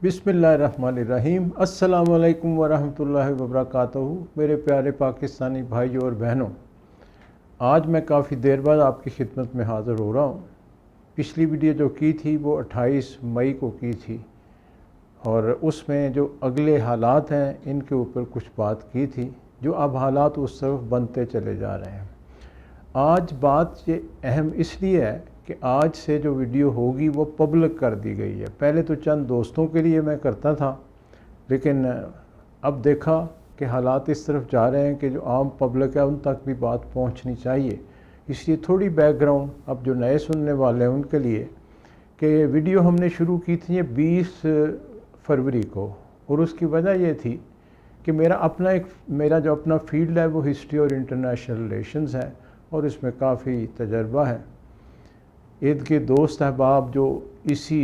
बिस्मिल्लाहिर्रहमानिर्रहीम। अस्सलामुअलैकुम वरहमतुल्लाहि वबरकातुहू। मेरे प्यारे पाकिस्तानी भाइयों और बहनों, आज मैं काफ़ी देर बाद आपकी खिदमत में हाज़िर हो रहा हूँ। पिछली वीडियो जो की थी वो 28 मई को की थी और उसमें जो अगले हालात हैं इनके ऊपर कुछ बात की थी, जो अब हालात उस तरफ बनते चले जा रहे हैं। आज बात ये अहम इसलिए है कि आज से जो वीडियो होगी वो पब्लिक कर दी गई है। पहले तो चंद दोस्तों के लिए मैं करता था, लेकिन अब देखा कि हालात इस तरफ जा रहे हैं कि जो आम पब्लिक है उन तक भी बात पहुंचनी चाहिए। इसलिए थोड़ी बैकग्राउंड अब जो नए सुनने वाले हैं उनके लिए कि वीडियो हमने शुरू की थी 20 फरवरी को, और उसकी वजह ये थी कि मेरा जो अपना फील्ड है वो हिस्ट्री और इंटरनेशनल रिलेशंस है और इसमें काफ़ी तजर्बा है। ईद के दोस्त अहबाब जो इसी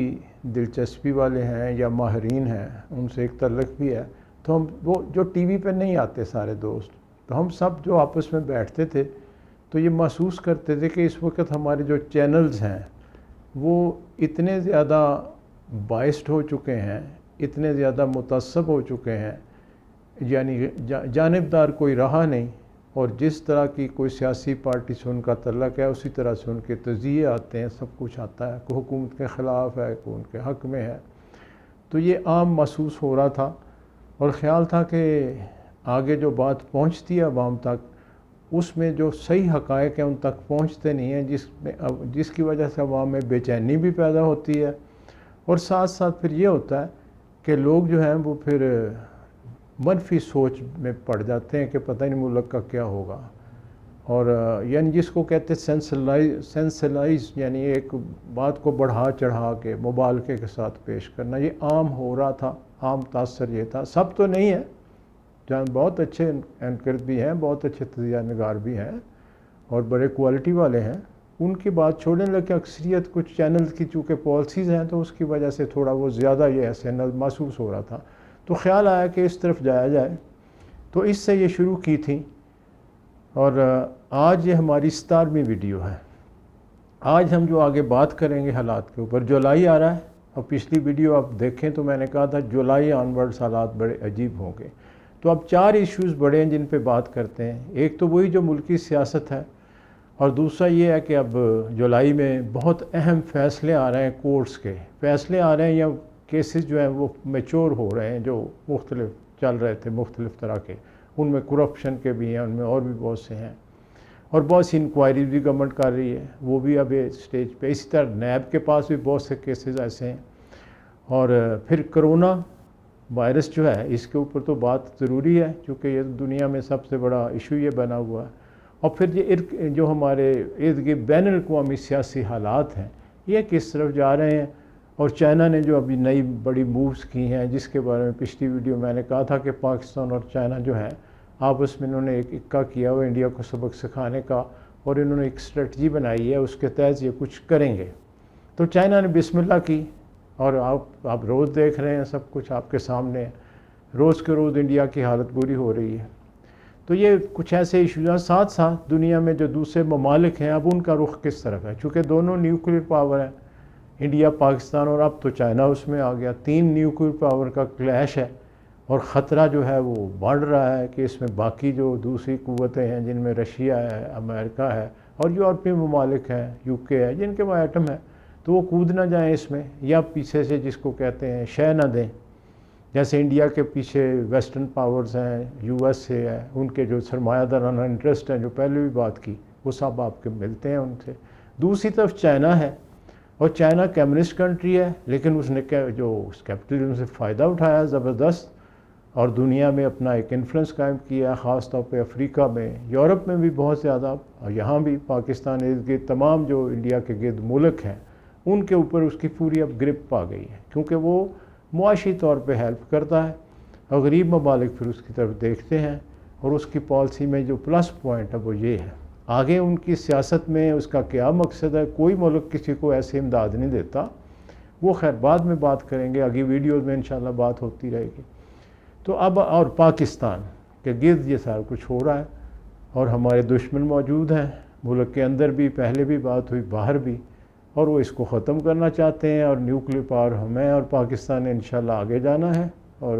दिलचस्पी वाले हैं या माहरीन हैं उनसे एक तल्लक भी है, तो हम वो जो टीवी पे नहीं आते सारे दोस्त, तो हम सब जो आपस में बैठते थे तो ये महसूस करते थे कि इस वक्त हमारे जो चैनल्स हैं वो इतने ज़्यादा बाइस्ड हो चुके हैं, इतने ज़्यादा मुतअस्सब हो चुके हैं, यानी जानिबदार कोई रहा नहीं। और जिस तरह की कोई सियासी पार्टी से उनका तल्लक है उसी तरह से उनके तज़िये आते हैं, सब कुछ आता है, कोई हुकूमत के ख़िलाफ़ है, कोई उनके हक़ में है। तो ये आम महसूस हो रहा था और ख़्याल था कि आगे जो बात पहुंचती है अवाम तक, उसमें जो सही हक़ाइक़ हैं उन तक पहुंचते नहीं हैं, जिसकी वजह से अवाम में बेचैनी भी पैदा होती है। और साथ साथ फिर ये होता है कि लोग जो हैं वो फिर मनफी सोच में पड़ जाते हैं कि पता ही नहीं मुल्क का क्या होगा। और यानी जिसको कहते हैं सेंसलाइज, यानी एक बात को बढ़ा चढ़ा के मुबालके के साथ पेश करना, ये आम हो रहा था। आम तासर ये था, सब तो नहीं है, जहाँ बहुत अच्छे एंकर भी हैं, बहुत अच्छे तजिया नगार भी हैं और बड़े क्वालिटी वाले हैं, उनकी बात छोड़ने लगे। अक्सरियत कुछ चैनल की चूँकि पॉलिसीज़ हैं तो उसकी वजह से थोड़ा वो ज़्यादा ये ऐसे महसूस हो रहा था। तो ख़्याल आया कि इस तरफ जाया जाए, तो इससे ये शुरू की थी। और आज ये हमारी 17वीं वीडियो है। आज हम जो आगे बात करेंगे हालात के ऊपर, जुलाई आ रहा है और पिछली वीडियो आप देखें तो मैंने कहा था जुलाई ऑनवर्ड्स हालात बड़े अजीब होंगे। तो अब 4 इश्यूज़ बड़े हैं जिन पे बात करते हैं। एक तो वही जो मुल्की सियासत है, और दूसरा ये है कि अब जुलाई में बहुत अहम फ़ैसले आ रहे हैं, कोर्ट्स के फ़ैसले आ रहे हैं या केसेस जो हैं वो मैच्योर हो रहे हैं, जो मुख्तलिफ चल रहे थे मुख्तलिफ तरह के, उनमें करप्शन के भी हैं, उनमें और भी बहुत से हैं, और बहुत सी इंक्वायरीज भी गवर्नमेंट कर रही है, वो भी अब स्टेज पे। इसी तरह नैब के पास भी बहुत से केसेस ऐसे हैं। और फिर कोरोना वायरस जो है इसके ऊपर तो बात ज़रूरी है क्योंकि ये दुनिया में सबसे बड़ा इशू ये बना हुआ है। और फिर ये जो हमारे इर्द गिर्द बैनुल-अक़वामी सियासी हालात हैं ये किस तरफ जा रहे हैं, और चाइना ने जो अभी नई बड़ी मूव्स की हैं जिसके बारे में पिछली वीडियो मैंने कहा था कि पाकिस्तान और चाइना जो है आपस में इन्होंने एक इक्का किया हुआ इंडिया को सबक सिखाने का, और इन्होंने एक स्ट्रेटजी बनाई है, उसके तहत ये कुछ करेंगे। तो चाइना ने बिस्मिल्लाह की और आप रोज़ देख रहे हैं, सब कुछ आपके सामने है, रोज़ के रोज़ इंडिया की हालत बुरी हो रही है। तो ये कुछ ऐसे इशूज़ हैं। साथ साथ दुनिया में जो दूसरे ममालिक हैं अब उनका रुख किस तरफ है, चूँकि दोनों न्यूक्लियर पावर हैं, इंडिया, पाकिस्तान और अब तो चाइना उसमें आ गया। 3 न्यूक्लियर पावर का क्लैश है और ख़तरा जो है वो बढ़ रहा है कि इसमें बाकी जो दूसरी क़ुव्वतें हैं जिनमें रशिया है, अमेरिका है और यूरोपीय ममालिक हैं, यूके है, जिनके पास एटम है, तो वो कूद ना जाएँ इसमें या पीछे से जिसको कहते हैं शह ना दें। जैसे इंडिया के पीछे वेस्टर्न पावर्स हैं, यूएसए है, उनके जो सरमायादाराना इंटरेस्ट हैं, जो पहले भी बात की, वो सब आपके मिलते हैं उनसे। दूसरी तरफ चाइना है, और चाइना कम्युनिस्ट कंट्री है, लेकिन उसने जो उस कैपिटलिज्म से फ़ायदा उठाया ज़बरदस्त और दुनिया में अपना एक इन्फ्लुएंस कायम किया, ख़ास तौर पे अफ्रीका में, यूरोप में भी बहुत ज़्यादा, और यहाँ भी पाकिस्तान के तमाम जो इंडिया के गिर्द मुल्क हैं उनके ऊपर उसकी पूरी अब ग्रिप आ गई है, क्योंकि वो मुआशी तौर पे हेल्प करता है और गरीब ममालिक फिर उसकी तरफ देखते हैं। और उसकी पॉलिसी में जो प्लस पॉइंट है वो ये है, आगे उनकी सियासत में उसका क्या मकसद है, कोई मुल्क किसी को ऐसे इमदाद नहीं देता, वो खैर बाद में बात करेंगे, आगे वीडियोज़ में इंशाल्लाह बात होती रहेगी। तो अब और पाकिस्तान के गिर्द ये सारा कुछ हो रहा है और हमारे दुश्मन मौजूद हैं, मुल्क के अंदर भी पहले भी बात हुई, बाहर भी, और वो इसको ख़त्म करना चाहते हैं, और न्यूक्लियर पावर हमें और पाकिस्तान ने इंशाल्लाह आगे जाना है, और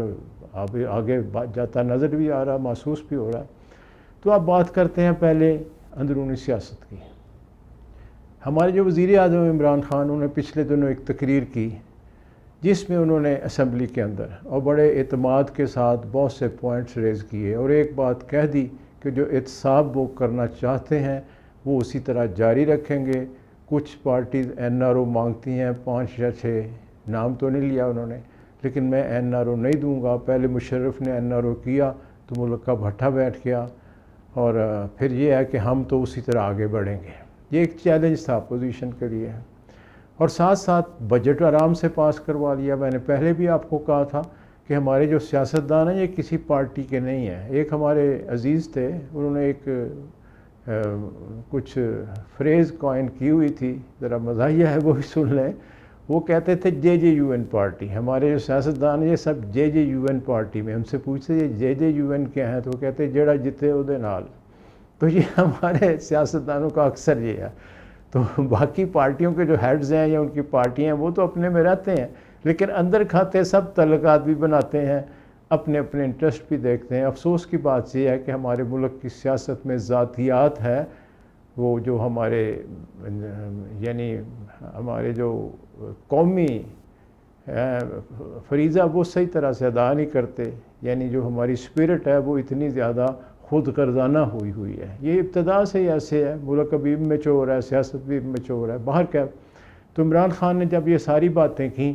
आगे जाता नज़र भी आ रहा, महसूस भी हो रहा है। तो अब बात करते हैं पहले अंदरूनी सियासत की। हमारे जो वज़ीर आज़म इमरान ख़ान, उन्होंने पिछले दिनों एक तकरीर की जिसमें उन्होंने असम्बली के अंदर और बड़े एतमाद के साथ बहुत से पॉइंट्स रेज़ किए, और एक बात कह दी कि जो एहतसाब वो करना चाहते हैं वो उसी तरह जारी रखेंगे। कुछ पार्टीज़ NRO मांगती हैं, 5 या 6 नाम तो नहीं लिया उन्होंने, लेकिन मैं NRO नहीं दूंगा। पहले मुशर्रफ ने NRO किया तो मुल्क का भट्ठा बैठ गया, और फिर ये है कि हम तो उसी तरह आगे बढ़ेंगे। ये एक चैलेंज था अपोजिशन के लिए। और साथ साथ बजट आराम से पास करवा लिया। मैंने पहले भी आपको कहा था कि हमारे जो सियासतदान हैं ये किसी पार्टी के नहीं हैं। एक हमारे अजीज़ थे, उन्होंने एक कुछ फ्रेज़ कॉइन की हुई थी, ज़रा मज़ाहिया है, वो भी सुन लें। वो कहते थे JJUN पार्टी। हमारे जो सियासतदान ये सब JJUN पार्टी में। हमसे पूछते ये JJUN क्या है, तो वो कहते जेड़ा जिते उहदे नाल। तो ये हमारे सियासतदानों का अक्सर ये है। तो बाकी पार्टियों के जो हेड्स हैं या उनकी पार्टियाँ हैं वो तो अपने में रहते हैं, लेकिन अंदर खाते सब तल्लुकात भी बनाते हैं, अपने अपने इंटरेस्ट भी देखते हैं। अफसोस की बात ये है कि हमारे मुल्क की सियासत में ज़ातियात है, वो जो हमारे यानी हमारे जो कौमी फरीज़ा वो सही तरह से अदा नहीं करते। यानी जो हमारी स्पिरिट है वो इतनी ज़्यादा खुद गर्दाना हुई है। ये इब्तदा से ही ऐसे है, मुल्क अभी मैच्योर है, सियासत भी मैच्योर है। बाहर क्या, तो इमरान ख़ान ने जब ये सारी बातें की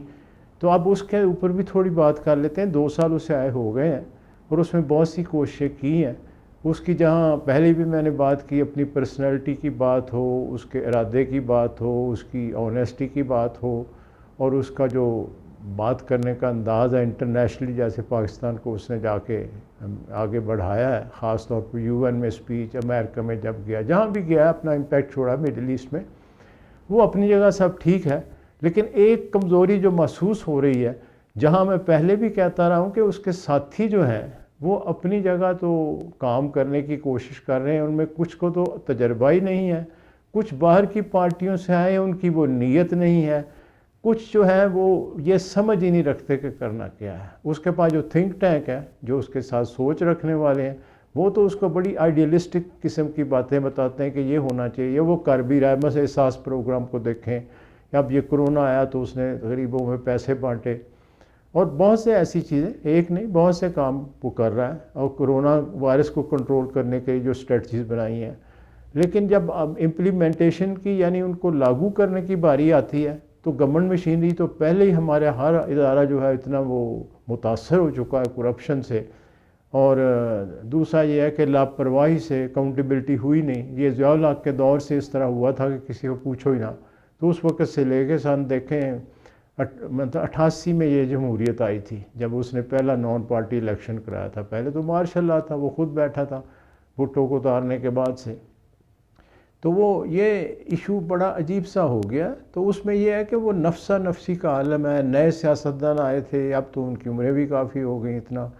तो अब उसके ऊपर भी थोड़ी बात कर लेते हैं। 2 साल उसे आए हो गए हैं और उसमें बहुत सी कोशिशें की हैं उसकी। जहाँ पहले भी मैंने बात की, अपनी पर्सनैलिटी की बात हो, उसके इरादे की बात हो, उसकी ऑनेस्टी की बात हो, और उसका जो बात करने का अंदाज़ है इंटरनेशनली, जैसे पाकिस्तान को उसने जाके आगे बढ़ाया है, ख़ास तौर पर UN में स्पीच, अमेरिका में जब गया, जहाँ भी गया अपना इम्पैक्ट छोड़ा मिडल ईस्ट में, वो अपनी जगह सब ठीक है। लेकिन एक कमज़ोरी जो महसूस हो रही है, जहाँ मैं पहले भी कहता रहा हूँ कि उसके साथी जो हैं वो अपनी जगह तो काम करने की कोशिश कर रहे हैं, उनमें कुछ को तो तजर्बा ही नहीं है, कुछ बाहर की पार्टियों से आए उनकी वो नीयत नहीं है, कुछ जो है वो ये समझ ही नहीं रखते कि करना क्या है। उसके पास जो थिंक टैंक है, जो उसके साथ सोच रखने वाले हैं, वो तो उसको बड़ी आइडियलिस्टिक किस्म की बातें बताते हैं कि ये होना चाहिए, वो कर भी रहा है। बस एहसास प्रोग्राम को देखें, अब ये कोरोना आया तो उसने गरीबों में पैसे बांटे, और बहुत से ऐसी चीज़ें, एक नहीं बहुत से काम वो कर रहा है, और कोरोना वायरस को कंट्रोल करने के जो स्ट्रेटजीज़ बनाई हैं। लेकिन जब अब इम्प्लीमेंटेशन की यानी उनको लागू करने की बारी आती है तो गवर्नमेंट मशीनरी तो पहले ही हमारे हर इदारा जो है इतना वो मुतासर हो चुका है करप्शन से, और दूसरा ये है कि लापरवाही से अकाउंटेबिलिटी हुई नहीं। ये ज़िया-उल हक के दौर से इस तरह हुआ था कि किसी को पूछो ही ना। तो उस वक्त से लेके सन देखें मतलब 88 में ये जमहूरियत आई थी, जब उसने पहला नॉन पार्टी इलेक्शन कराया था। पहले तो मार्शल लॉ था, वो खुद बैठा था भुट्टो को उतारने के बाद से। तो वो ये इशू बड़ा अजीब सा हो गया। तो उसमें यह है कि वो नफ्सा नफसी का आलम है। नए सियासतदान आए थे, अब तो उनकी उम्रें भी काफ़ी हो गई इतना,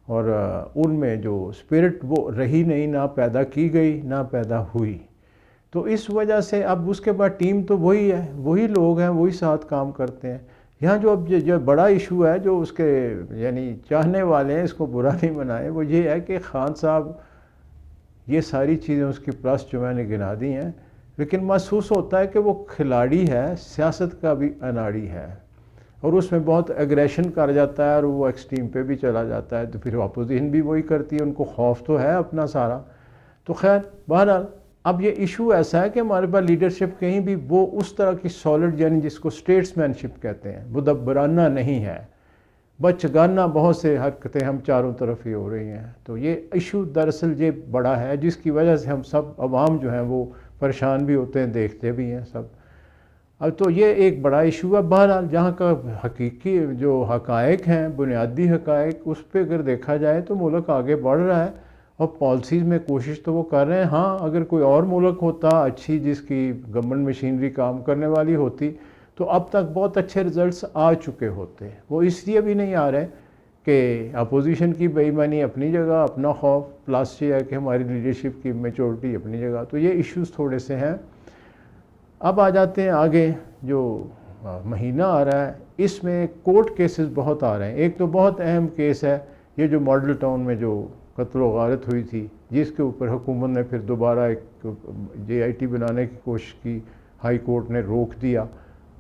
और उनमें जो स्पिरिट वो रही नहीं, ना पैदा की गई ना पैदा हुई। तो इस वजह से अब उसके बाद टीम तो वही है, वही लोग हैं, वही साथ काम करते हैं। यहाँ जो अब जो बड़ा इशू है, जो उसके यानी चाहने वाले हैं, इसको बुरा नहीं मनाएं, वो ये है कि खान साहब, ये सारी चीज़ें उसकी प्लस जो मैंने गिना दी हैं, लेकिन महसूस होता है कि वो खिलाड़ी है, सियासत का भी अनाड़ी है, और उसमें बहुत एग्रेशन कर जाता है और वो एक्सट्रीम पे भी चला जाता है। तो फिर अपोजिशन भी वही करती है, उनको खौफ तो है अपना सारा। तो खैर बहरहाल अब ये इशू ऐसा है कि हमारे पास लीडरशिप कहीं भी वो उस तरह की सॉलिड, यानी जिसको स्टेट्समैनशिप कहते हैं, मुदब्बराना नहीं है, बचगाना बहुत से हरकतें हम चारों तरफ ही हो रही हैं। तो ये इशू दरअसल ये बड़ा है, जिसकी वजह से हम सब अवाम जो हैं वो परेशान भी होते हैं, देखते भी हैं सब। अब तो ये एक बड़ा इशू है। बहरहाल जहाँ का हकीकी जो हकायक हैं, बुनियादी हकायक, उस पर अगर देखा जाए तो मुल्क आगे बढ़ रहा है, और पॉलिसीज़ में कोशिश तो वो कर रहे हैं। हाँ, अगर कोई और मुल्क होता अच्छी, जिसकी गवर्नमेंट मशीनरी काम करने वाली होती, तो अब तक बहुत अच्छे रिज़ल्ट्स आ चुके होते। वो इसलिए भी नहीं आ रहे कि अपोजिशन की बेईमानी अपनी जगह, अपना खौफ, प्लस ये है कि हमारी लीडरशिप की मैच्योरिटी अपनी जगह। तो ये इश्यूज़ थोड़े से हैं। अब आ जाते हैं आगे, जो महीना आ रहा है इसमें कोर्ट केसेस बहुत आ रहे हैं। एक तो बहुत अहम केस है ये जो मॉडल टाउन में जो कत्ल व गारत हुई थी, जिसके ऊपर हुकूमत ने फिर दोबारा एक JIT बनाने की कोशिश की, हाई कोर्ट ने रोक दिया।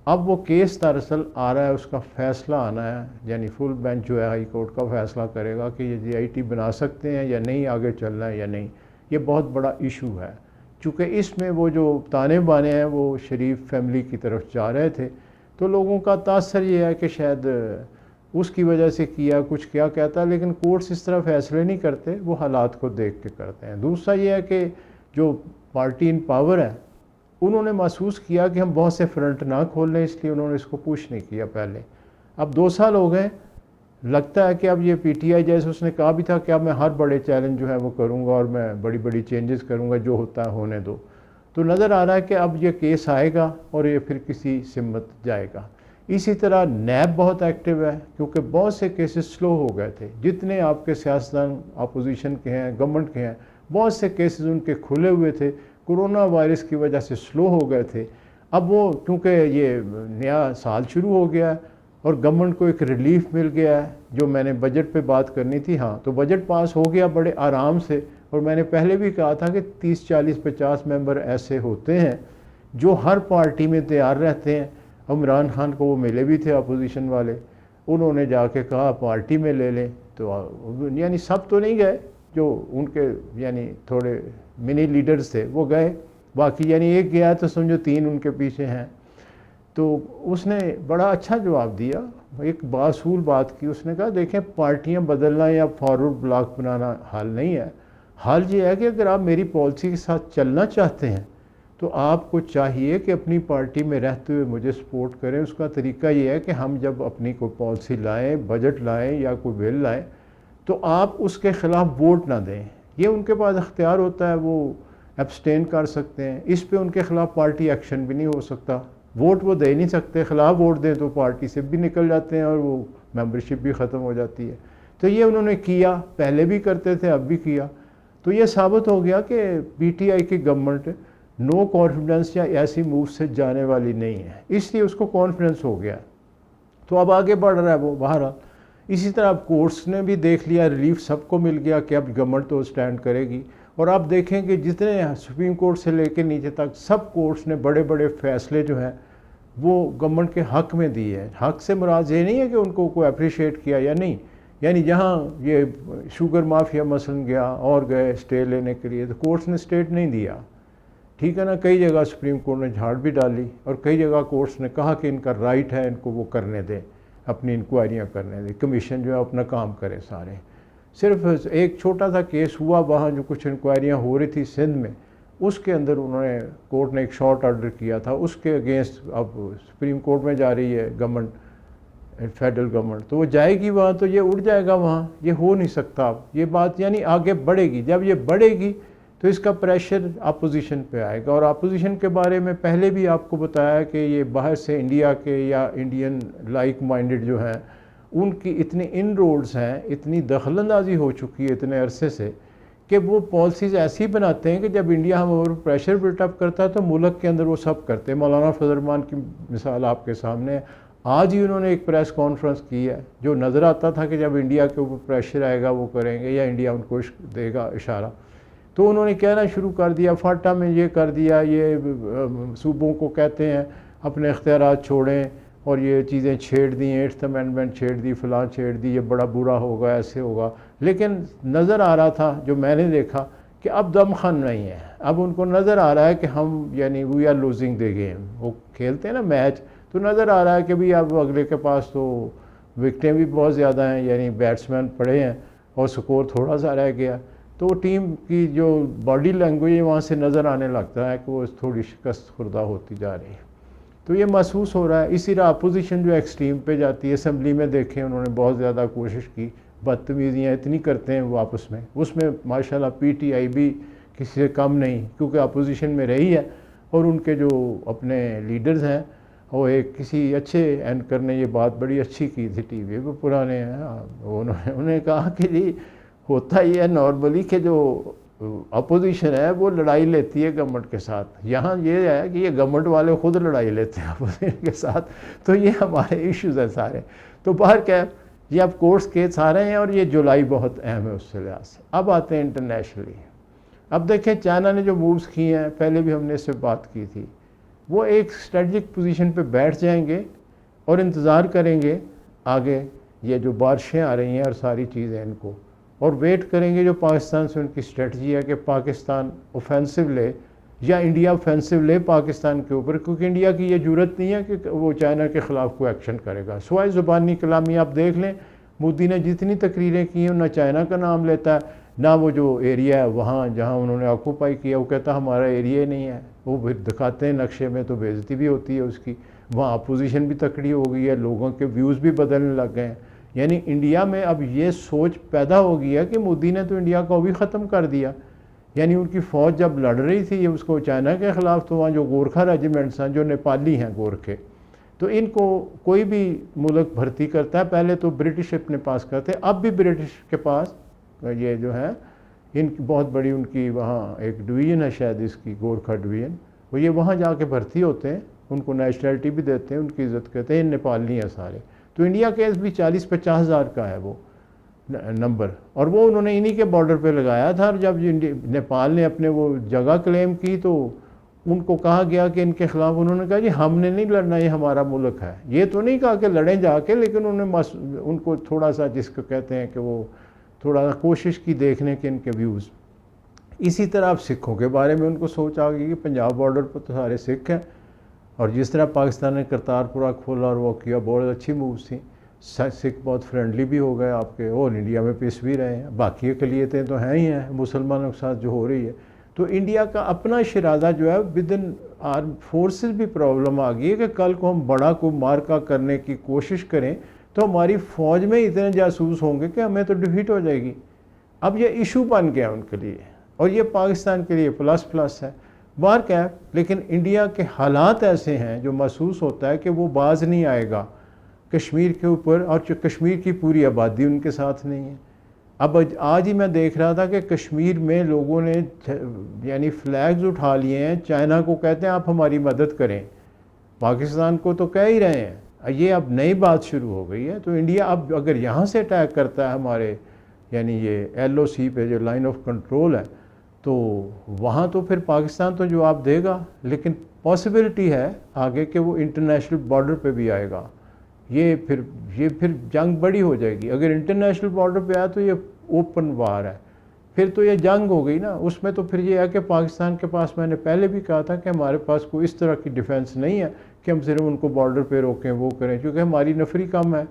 अब वो केस दरअसल आ रहा है, उसका फ़ैसला आना है, यानी फुल बेंच जो है हाई कोर्ट का फ़ैसला करेगा कि ये JIT बना सकते हैं या नहीं, आगे चलना है या नहीं। ये बहुत बड़ा इशू है, चूँकि इसमें वो जो ताने बाने हैं वो शरीफ फैमिली की तरफ जा रहे थे, तो लोगों का तासर ये है कि शायद उसकी वजह से किया, कुछ क्या कहता है, लेकिन कोर्ट्स इस तरह फैसले नहीं करते, वो हालात को देख के करते हैं। दूसरा ये है कि जो पार्टी इन पावर है उन्होंने महसूस किया कि हम बहुत से फ्रंट ना खोल लें, इसलिए उन्होंने इसको पुश नहीं किया पहले। अब 2 साल हो गए, लगता है कि अब ये PTI, जैसे उसने कहा भी था कि अब मैं हर बड़े चैलेंज जो है वो करूँगा और मैं बड़ी बड़ी चेंजेस करूँगा, जो होता है होने दो। तो नज़र आ रहा है कि अब ये केस आएगा और ये फिर किसी सिमत जाएगा। इसी तरह नैब बहुत एक्टिव है, क्योंकि बहुत से केसेस स्लो हो गए थे। जितने आपके सियासतदान अपोजिशन के हैं, गवर्नमेंट के हैं, बहुत से केसेस उनके खुले हुए थे, कोरोना वायरस की वजह से स्लो हो गए थे। अब वो क्योंकि ये नया साल शुरू हो गया है और गवर्नमेंट को एक रिलीफ मिल गया है, जो मैंने बजट पे बात करनी थी, हाँ, तो बजट पास हो गया बड़े आराम से। और मैंने पहले भी कहा था कि 30, 40, 50 मेंबर ऐसे होते हैं जो हर पार्टी में तैयार रहते हैं। इमरान खान को वो मिले भी थे अपोजिशन वाले, उन्होंने जाके कहा पार्टी में ले लें, तो यानी सब तो नहीं गए, जो उनके यानी थोड़े मिनी लीडर्स थे वो गए, बाकी यानी एक गया तो समझो 3 उनके पीछे हैं। तो उसने बड़ा अच्छा जवाब दिया, एक बासूल बात की। उसने कहा देखें, पार्टियां बदलना या फॉरवर्ड ब्लॉक बनाना हल नहीं है। हल ये है कि अगर आप मेरी पॉलिसी के साथ चलना चाहते हैं तो आपको चाहिए कि अपनी पार्टी में रहते हुए मुझे सपोर्ट करें। उसका तरीका ये है कि हम जब अपनी कोई पॉलिसी लाएं, बजट लाएं या कोई बिल लाएं, तो आप उसके ख़िलाफ़ वोट ना दें। ये उनके पास अख्तियार होता है, वो एब्सटेन कर सकते हैं। इस पे उनके ख़िलाफ़ पार्टी एक्शन भी नहीं हो सकता, वोट वो दे नहीं सकते। ख़िलाफ़ वोट दें तो पार्टी से भी निकल जाते हैं और वो मेंबरशिप भी ख़त्म हो जाती है। तो ये उन्होंने किया, पहले भी करते थे, अब भी किया। तो ये साबित हो गया कि PTI की गवर्नमेंट नो कॉन्फिडेंस या ऐसी मूव से जाने वाली नहीं है, इसलिए उसको कॉन्फिडेंस हो गया। तो अब आगे बढ़ रहा है वो बाहर। इसी तरह अब कोर्ट्स ने भी देख लिया, रिलीफ सबको मिल गया कि अब गवर्नमेंट तो स्टैंड करेगी। और आप देखें कि जितने सुप्रीम कोर्ट से लेकर नीचे तक सब कोर्ट्स ने बड़े बड़े फैसले जो हैं वो गवर्नमेंट के हक़ में दिए हैं। हक़ से मुराद ये नहीं है कि उनको कोई अप्रिशिएट किया या नहीं, यानी जहाँ ये शुगर माफिया मसलन गया और गए स्टे लेने के लिए, तो कोर्ट्स ने स्टेट नहीं दिया, ठीक है ना। कई जगह सुप्रीम कोर्ट ने झाड़ भी डाली और कई जगह कोर्ट्स ने कहा कि इनका राइट है, इनको वो करने दें, अपनी इंक्वायरियाँ करने दें, कमीशन जो है अपना काम करे सारे। सिर्फ एक छोटा सा केस हुआ वहाँ, जो कुछ इंक्वायरियाँ हो रही थी सिंध में, उसके अंदर उन्होंने कोर्ट ने एक शॉर्ट ऑर्डर किया था, उसके अगेंस्ट अब सुप्रीम कोर्ट में जा रही है गवर्नमेंट, फेडरल गवर्नमेंट, तो वो जाएगी वहाँ, तो ये उड़ जाएगा वहाँ, ये हो नहीं सकता। अब ये बात यानी आगे बढ़ेगी, जब ये बढ़ेगी तो इसका प्रेशर अपोजिशन पे आएगा। और अपोजिशन के बारे में पहले भी आपको बताया कि ये बाहर से इंडिया के या इंडियन लाइक माइंडेड जो हैं, उनकी इतनी इनरोड्स हैं, इतनी दखलंदाजी हो चुकी है इतने अरसे से, कि वो पॉलिसीज़ ऐसी बनाते हैं कि जब इंडिया हम और प्रेशर बिल्टअप करता है तो मुल्क के अंदर वो सब करते हैं। मौलाना फजल रहमान की मिसाल आपके सामने है। आज ही उन्होंने एक प्रेस कॉन्फ्रेंस की है, जो नज़र आता था कि जब इंडिया के ऊपर प्रेशर आएगा वो करेंगे या इंडिया उनको देगा इशारा, तो उन्होंने कहना शुरू कर दिया, फाटा में ये कर दिया, ये सूबों को कहते हैं अपने इख्तियारात छोड़ें और ये चीज़ें छेड़ दी, 8th अमेंडमेंट छेड़ दी, फ़लाँ छेड़ दी, ये बड़ा बुरा होगा, ऐसे होगा। लेकिन नज़र आ रहा था, जो मैंने देखा, कि अब दमखम नहीं है। अब उनको नज़र आ रहा है कि हम यानी we are losing the game. वो खेलते हैं ना मैच, तो नज़र आ रहा है कि भाई अब अगले के पास तो विकटें भी बहुत ज़्यादा हैं, यानी बैट्समैन पड़े हैं और स्कोर थोड़ा सा रह गया। तो टीम की जो बॉडी लैंग्वेज है वहाँ से नज़र आने लगता है कि वो थोड़ी शिकस्त खुर्दा होती जा रही है। तो ये महसूस हो रहा है। इसी तरह अपोजिशन जो एक्सट्रीम पे जाती है, असम्बली में देखें उन्होंने बहुत ज़्यादा कोशिश की, बदतमीज़ियाँ इतनी करते हैं वो आपस में, उसमें माशाल्लाह PTI भी किसी से कम नहीं, क्योंकि अपोजिशन में रही है। और उनके जो अपने लीडर्स हैं, वो एक किसी अच्छे एंकर ने ये बात बड़ी अच्छी की थी TV पे पुराने, उन्होंने कहा कि जी होता ही है नॉर्मली कि जो अपोजिशन है वो लड़ाई लेती है गवर्नमेंट के साथ। यहाँ ये है कि ये गवर्नमेंट वाले खुद लड़ाई लेते हैं अपोजिशन के साथ। तो ये हमारे इश्यूज़ हैं सारे। तो बाहर क्या है, ये अब कोर्ट्स केस आ रहे हैं और ये जुलाई बहुत अहम है उससे लिहाज से। अब आते हैं इंटरनेशनली। अब देखें चाइना ने जो मूव्स किए हैं, पहले भी हमने इससे बात की थी, वो एक स्ट्रेटजिक पोजीशन पे बैठ जाएंगे और इंतज़ार करेंगे आगे ये जो बारिशें आ रही हैं और सारी चीज़ें इनको, और वेट करेंगे जो पाकिस्तान से उनकी स्ट्रेटजी है कि पाकिस्तान ऑफेंसिव ले या इंडिया ऑफेंसिव ले पाकिस्तान के ऊपर, क्योंकि इंडिया की ये जरूरत नहीं है कि वो चाइना के ख़िलाफ़ कोई एक्शन करेगा। सिवाय ज़ुबानी कलामी आप देख लें, मोदी ने जितनी तकरीरें की हैं ना चाइना का नाम लेता है, ना वो जो एरिया है वहाँ जहाँ उन्होंने ऑक्यूपाई किया वो कहता हमारा एरिया ही नहीं है। वो फिर दिखाते हैं नक्शे में तो बेइज्जती भी होती है उसकी। वहाँ अपोजिशन भी तकड़ी हो गई है, लोगों के व्यूज़ भी बदलने लग गए हैं। यानी इंडिया में अब ये सोच पैदा हो गई है कि मोदी ने तो इंडिया को भी ख़त्म कर दिया। यानी उनकी फ़ौज जब लड़ रही थी ये उसको चाइना के ख़िलाफ़, तो वहाँ जो गोरखा रेजिमेंट्स हैं जो नेपाली हैं गोरखे, तो इनको कोई भी मुल्क भर्ती करता है, पहले तो ब्रिटिश अपने पास करते, अब भी ब्रिटिश के पास ये जो है इनकी बहुत बड़ी उनकी वहाँ एक डिवीज़न है शायद इसकी गोरखा डिवीज़न, वो ये वहाँ जाके भर्ती होते हैं, उनको नेशनलिटी भी देते हैं, उनकी इज़्ज़त करते हैं, नेपाली हैं सारे। तो इंडिया के भी 40-50 हज़ार का है वो नंबर, और वो उन्होंने इन्हीं के बॉर्डर पे लगाया था। और जब नेपाल ने अपने वो जगह क्लेम की तो उनको कहा गया कि इनके ख़िलाफ़, उन्होंने कहा जी हमने नहीं लड़ना, ये हमारा मुल्क है। ये तो नहीं कहा कि लड़ें जाके, लेकिन उन्होंने उनको थोड़ा सा जिसको कहते हैं कि वो थोड़ा सा कोशिश की देखने के इनके व्यूज़। इसी तरह अब सिखों के बारे में उनको सोच आ गई कि पंजाब बॉर्डर पर तो सारे सिख हैं, और जिस तरह पाकिस्तान ने करतारपुरा खोला और वो किया, बहुत अच्छी मूव्स थी। सिख बहुत फ्रेंडली भी हो गए आपके, और इंडिया में पिस भी रहे हैं। बाकी अक़लियतें तो हैं ही हैं मुसलमानों के साथ जो हो रही है। तो इंडिया का अपना शरादा जो है विद इन आर्म फोर्सेस भी प्रॉब्लम आ गई है कि कल को हम बड़ा को मार्का करने की कोशिश करें तो हमारी फ़ौज में इतने जासूस होंगे कि हमें तो डिफीट हो जाएगी। अब ये इशू बन गया उनके लिए, और ये पाकिस्तान के लिए प्लस है। बाहर क्या है, लेकिन इंडिया के हालात ऐसे हैं जो महसूस होता है कि वो बाज नहीं आएगा कश्मीर के ऊपर, और कश्मीर की पूरी आबादी उनके साथ नहीं है। अब आज ही मैं देख रहा था कि कश्मीर में लोगों ने यानी फ्लैग्स उठा लिए हैं, चाइना को कहते हैं आप हमारी मदद करें, पाकिस्तान को तो कह ही रहे हैं। ये अब नई बात शुरू हो गई है। तो इंडिया अब अगर यहाँ से अटैक करता है हमारे यानी ये LOC पे जो लाइन ऑफ कंट्रोल है, तो वहाँ तो फिर पाकिस्तान तो जवाब देगा, लेकिन पॉसिबिलिटी है आगे कि वो इंटरनेशनल बॉर्डर पे भी आएगा। ये फिर जंग बड़ी हो जाएगी। अगर इंटरनेशनल बॉर्डर पे आया तो ये ओपन वार है, फिर तो ये जंग हो गई ना। उसमें तो फिर ये है कि पाकिस्तान के पास, मैंने पहले भी कहा था कि हमारे पास कोई इस तरह की डिफेंस नहीं है कि हम सिर्फ उनको बॉर्डर पे रोकें वो करें, क्योंकि हमारी नफरी कम है,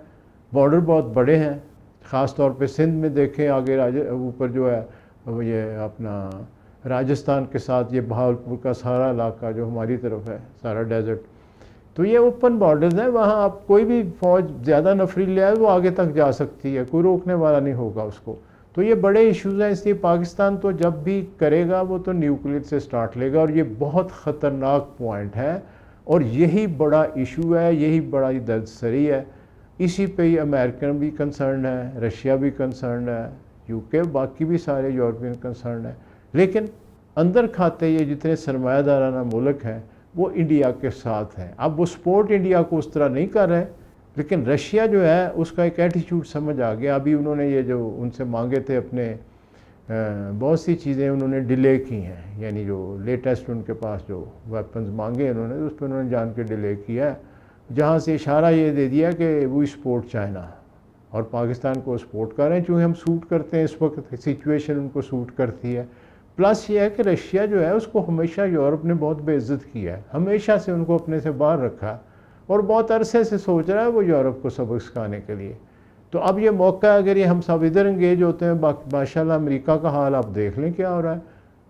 बॉर्डर बहुत बड़े हैं। ख़ास तौर पे सिंध में देखें, आगे ऊपर जो है ये अपना राजस्थान के साथ ये बहावलपुर का सारा इलाका जो हमारी तरफ है, सारा डेजर्ट, तो ये ओपन बॉर्डर्स हैं। वहाँ आप कोई भी फ़ौज ज़्यादा नफरी ले आए वो आगे तक जा सकती है, कोई रोकने वाला नहीं होगा उसको। तो ये बड़े इश्यूज़ हैं। इसलिए पाकिस्तान तो जब भी करेगा वो तो न्यूक्लियर से स्टार्ट लेगा, और ये बहुत ख़तरनाक पॉइंट है, और यही बड़ा इशू है, यही बड़ा दर्दसरी है। इसी पे ही अमेरिकन भी कंसर्न है, रशिया भी कंसर्न है, UK, बाकी भी सारे यूरोपियन कंसर्न है। लेकिन अंदर खाते ये जितने सरमायादाराना मुल्क हैं वो इंडिया के साथ हैं। अब वो सपोर्ट इंडिया को उस तरह नहीं कर रहे, लेकिन रशिया जो है उसका एक एटीट्यूड समझ आ गया। अभी उन्होंने ये जो उनसे मांगे थे अपने बहुत सी चीज़ें उन्होंने डिले की हैं, यानी जो लेटेस्ट उनके पास जो वेपन्स मांगे उन्होंने, उस पर उन्होंने जान के डिले किया है, जहाँ से इशारा ये दे दिया कि वो सपोर्ट चाइना, और पाकिस्तान को सपोर्ट कर रहे हैं चूँकि हम सूट करते हैं, इस वक्त सिचुएशन उनको सूट करती है। प्लस ये है कि रशिया जो है उसको हमेशा यूरोप ने बहुत बेइज्जत किया है, हमेशा से उनको अपने से बाहर रखा है, और बहुत अरसे से सोच रहा है वो यूरोप को सबक सिखाने के लिए। तो अब ये मौका है, अगर ये हम सब इधर इंगेज होते हैं, माशाल्लाह अमेरिका का हाल आप देख लें क्या हो रहा है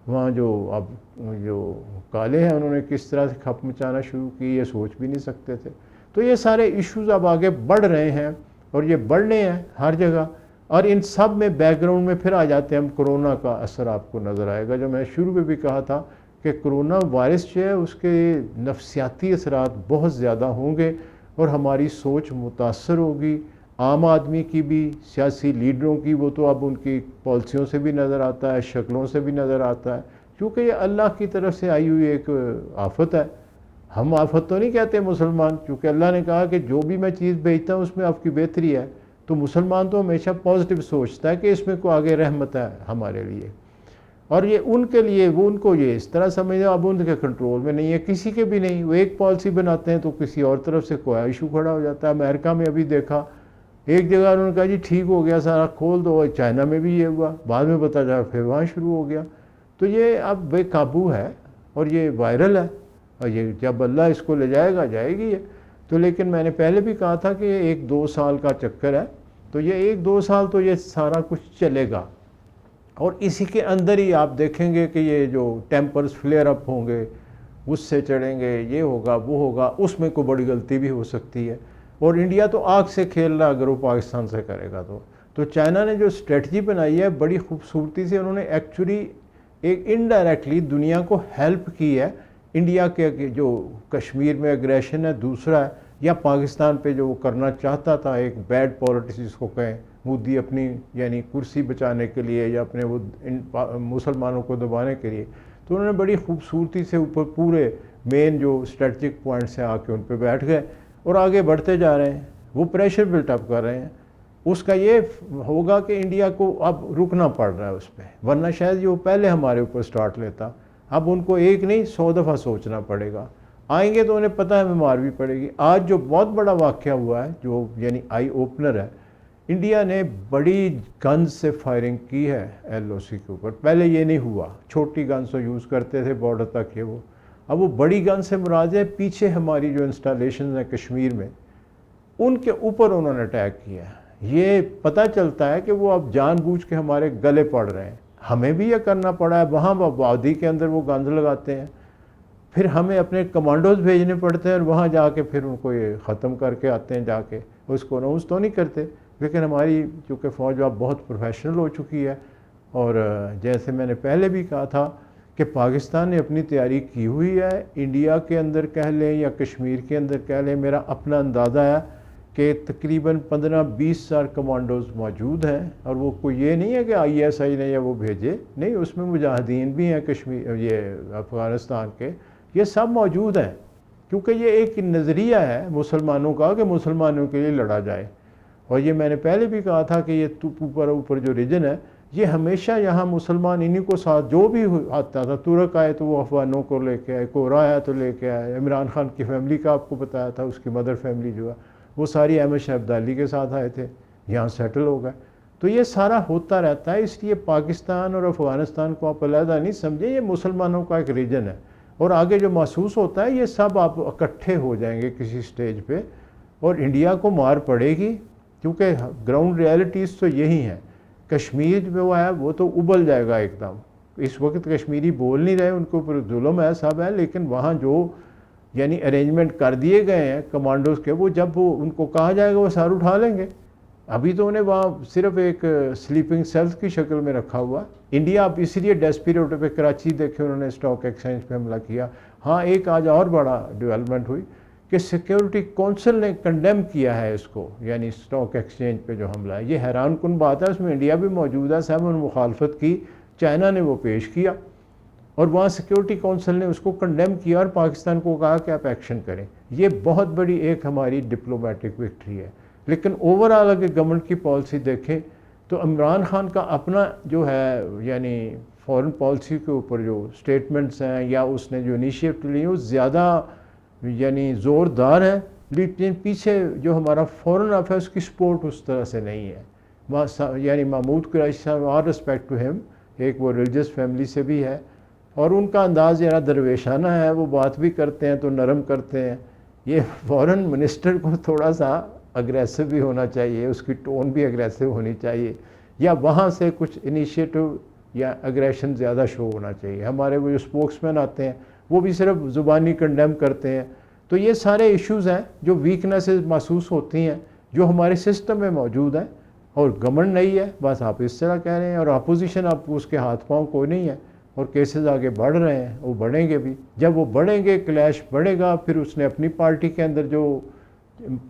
वहाँ। जो काले हैं उन्होंने किस तरह से खप मचाना शुरू की, ये सोच भी नहीं सकते थे। तो ये सारे इश्यूज़ अब आगे बढ़ रहे हैं, और ये बढ़ने हैं हर जगह। और इन सब में बैकग्राउंड में फिर आ जाते हैं हम, कोरोना का असर आपको नज़र आएगा। जो मैं शुरू में भी कहा था कि कोरोना वायरस जो है उसके नफसियाती असरात बहुत ज़्यादा होंगे, और हमारी सोच मुतासर होगी, आम आदमी की भी, सियासी लीडरों की, वो तो अब उनकी पॉलिसियों से भी नज़र आता है, शक्लों से भी नज़र आता है, क्योंकि ये अल्लाह की तरफ से आई हुई एक आफत है। हम आफत तो नहीं कहते मुसलमान, क्योंकि अल्लाह ने कहा कि जो भी मैं चीज़ भेजता हूँ उसमें आपकी बेहतरी है। तो मुसलमान तो हमेशा पॉजिटिव सोचता है कि इसमें कोई आगे रहमत है हमारे लिए, और ये उनके लिए, वो उनको ये इस तरह समझे अब उनके कंट्रोल में नहीं है, किसी के भी नहीं। वो एक पॉलिसी बनाते हैं तो किसी और तरफ से कोई इशू खड़ा हो जाता है। अमेरिका में अभी देखा, एक जगह उन्होंने कहा जी ठीक हो गया सारा, खोल दो, चाइना में भी ये हुआ, बाद में पता चला फिर वहाँ शुरू हो गया। तो ये अब बेकाबू है और ये वायरल है, और ये जब अल्लाह इसको ले जाएगा जाएगी ये। तो लेकिन मैंने पहले भी कहा था कि ये 1-2 साल का चक्कर है, तो ये 1-2 साल तो ये सारा कुछ चलेगा, और इसी के अंदर ही आप देखेंगे कि ये जो टेम्पर्स फ्लेयर अप होंगे, गुस्से चढ़ेंगे, ये होगा वो होगा, उसमें कोई बड़ी गलती भी हो सकती है। और इंडिया तो आग से खेल रहा अगर वो पाकिस्तान से करेगा तो चाइना ने जो स्ट्रेटजी बनाई है बड़ी खूबसूरती से, उन्होंने एक्चुअली एक इनडायरेक्टली दुनिया को हेल्प की है। इंडिया के जो कश्मीर में एग्रेशन है दूसरा है, या पाकिस्तान पे जो वो करना चाहता था, एक बैड पॉलिटिक्स जिसको कहें, मोदी अपनी यानी कुर्सी बचाने के लिए या अपने वो मुसलमानों को दबाने के लिए, तो उन्होंने बड़ी खूबसूरती से ऊपर पूरे मेन जो स्ट्रेटजिक पॉइंट से आके उन पर बैठ गए और आगे बढ़ते जा रहे हैं। वो प्रेशर बिल्टअप कर रहे हैं। उसका ये होगा कि इंडिया को अब रुकना पड़ रहा है उस पर, वरना शायद ये वो पहले हमारे ऊपर स्टार्ट लेता। अब उनको एक नहीं 100 दफ़ा सोचना पड़ेगा। आएंगे तो उन्हें पता है हमें मार भी पड़ेगी। आज जो बहुत बड़ा वाक़या हुआ है, जो यानी आई ओपनर है, इंडिया ने बड़ी गन से फायरिंग की है LOC के ऊपर। पहले ये नहीं हुआ, छोटी गन से यूज़ करते थे बॉर्डर तक के वो, अब वो बड़ी गन से मुराद है पीछे हमारी जो इंस्टॉलेशन है कश्मीर में, उनके ऊपर उन्होंने अटैक किया। ये पता चलता है कि वो अब जानबूझ के हमारे गले पड़ रहे हैं। हमें भी ये करना पड़ा है, वहाँ वादी के अंदर वो गंद लगाते हैं, फिर हमें अपने कमांडोज भेजने पड़ते हैं और वहाँ जाके फिर उनको ये ख़त्म करके आते हैं जाके। उसको अनाउंस तो नहीं करते, लेकिन हमारी चूँकि फ़ौज अब बहुत प्रोफेशनल हो चुकी है, और जैसे मैंने पहले भी कहा था कि पाकिस्तान ने अपनी तैयारी की हुई है। इंडिया के अंदर कह लें या कश्मीर के अंदर कह लें, मेरा अपना अंदाज़ा है कि तकरीबन 15-20 हज़ार कमांडोज मौजूद हैं। और वो कोई ये नहीं है कि ISI ने या वो भेजे, नहीं, उसमें मुजाहिदीन भी हैं कश्मीर, ये अफ़गानिस्तान के, ये सब मौजूद हैं। क्योंकि ये एक नज़रिया है मुसलमानों का कि मुसलमानों के लिए लड़ा जाए। और ये मैंने पहले भी कहा था कि ये ऊपर जो रीजन है, ये हमेशा यहाँ मुसलमान इन्हीं को साथ, जो भी आता था, तुर्क आए तो वो अफगानों को लेके आए, कोरा आया तो लेके आए, इमरान खान की फैमिली का आपको बताया था, उसकी मदर फैमिली जो है वो सारी अहमद शाह अब्दाली के साथ आए थे, यहाँ सेटल हो गए। तो ये सारा होता रहता है। इसलिए पाकिस्तान और अफ़गानिस्तान को आप अलहदा नहीं समझें, ये मुसलमानों का एक रीजन है। और आगे जो महसूस होता है, ये सब आप इकट्ठे हो जाएंगे किसी स्टेज पे और इंडिया को मार पड़ेगी, क्योंकि ग्राउंड रियलिटीज़ तो यही हैं। कश्मीर जो है वो तो उबल जाएगा एकदम। इस वक्त कश्मीरी बोल नहीं रहे, उनके ऊपर जुल्म है, सब है, लेकिन वहाँ जो यानी अरेंजमेंट कर दिए गए हैं कमांडोज के, वो जब वो उनको कहा जाएगा वो सर उठा लेंगे। अभी तो उन्हें वहाँ सिर्फ एक स्लीपिंग सेल्स की शक्ल में रखा हुआ। इंडिया अब इसलिए डेस्परेट पे कराची देखे उन्होंने स्टॉक एक्सचेंज पे हमला किया। हाँ, एक आज और बड़ा डेवलपमेंट हुई कि सिक्योरिटी काउंसिल ने कंडेम किया है इसको, यानी स्टॉक एक्सचेंज पे जो हमला है। ये हैरान कुन बात है, उसमें इंडिया भी मौजूद है, सब उन्होंने मुखालफत की, चाइना ने वो पेश किया और वहाँ सिक्योरिटी काउंसिल ने उसको कंडेम किया और पाकिस्तान को कहा कि आप एक्शन करें। ये बहुत बड़ी एक हमारी डिप्लोमेटिक विक्ट्री है। लेकिन ओवरऑल अगर गवर्नमेंट की पॉलिसी देखें तो इमरान खान का अपना जो है यानी फॉरेन पॉलिसी के ऊपर जो स्टेटमेंट्स हैं या उसने जो इनिशिएटिव लिए वो ज़्यादा यानी ज़ोरदार है, लेकिन पीछे जो हमारा फॉरेन अफेयर उसकी सपोर्ट उस तरह से नहीं है। यानी महमूद कुरैशी साहब, आर रिस्पेक्ट टू हिम, एक वो रिलीजियस फैमिली से भी है और उनका अंदाज़ ज़रा दरवेशाना है, वो बात भी करते हैं तो नरम करते हैं। ये फॉरेन मिनिस्टर को थोड़ा सा अग्रेसिव भी होना चाहिए, उसकी टोन भी अग्रेसिव होनी चाहिए, या वहाँ से कुछ इनिशिएटिव या अग्रेशन ज़्यादा शो होना चाहिए। हमारे वो जो स्पोक्समैन आते हैं वो भी सिर्फ ज़ुबानी कंडेम करते हैं। तो ये सारे इश्यूज़ हैं जो वीकनेसेस महसूस होती हैं, जो हमारे सिस्टम में मौजूद हैं। और गवर्नमेंट नहीं है, बस आप इस तरह कह रहे हैं, और अपोजिशन आप उसके हाथ पाँव कोई नहीं है, और केसेस आगे बढ़ रहे हैं, वो बढ़ेंगे भी। जब वो बढ़ेंगे, क्लैश बढ़ेगा, फिर उसने अपनी पार्टी के अंदर जो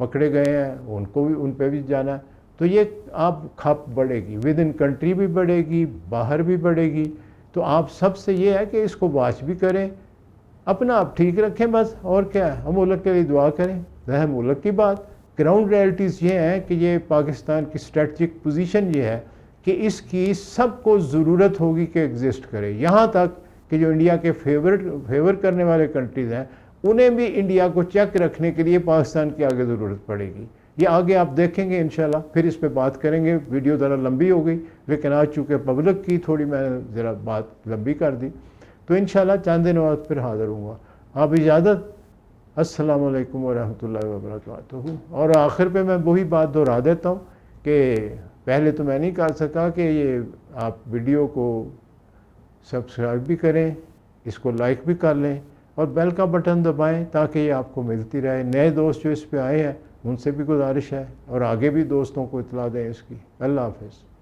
पकड़े गए हैं उनको भी, उन पे भी जाना है। तो ये आप खप बढ़ेगी, विद इन कंट्री भी बढ़ेगी, बाहर भी बढ़ेगी। तो आप सबसे ये है कि इसको वॉच भी करें, अपना आप ठीक रखें बस, और क्या है। हम मुल्क के लिए दुआ करें, वह मुल्क की बात। ग्राउंड रियलिटीज़ ये हैं कि ये पाकिस्तान की स्ट्रेटजिक पोजीशन ये है कि इसकी सबको ज़रूरत होगी कि एग्जिस्ट करे। यहाँ तक कि जो इंडिया के फेवर करने वाले कंट्रीज़ हैं, उन्हें भी इंडिया को चेक रखने के लिए पाकिस्तान की आगे ज़रूरत पड़ेगी। ये आगे आप देखेंगे इंशाल्लाह, फिर इस पे बात करेंगे। वीडियो ज़रा लंबी हो गई, लेकिन आज चूँकि पब्लिक की थोड़ी मैंने ज़रा बात लंबी कर दी, तो इंशाल्लाह चंद दिन बाद फिर हाज़िर हूँगा। आप इजाज़त, अस्सलामु अलैकुम वरहमतुल्लाहि वबरकातुहू। और आखिर पे मैं वही बात दोहरा देता हूँ कि पहले तो मैं नहीं कह सका कि ये आप वीडियो को सब्सक्राइब भी करें, इसको लाइक भी कर लें और बेल का बटन दबाएं ताकि ये आपको मिलती रहे। नए दोस्त जो इस पे आए हैं उनसे भी गुजारिश है और आगे भी दोस्तों को इतला दें इसकी। अल्लाह हाफ़िज़।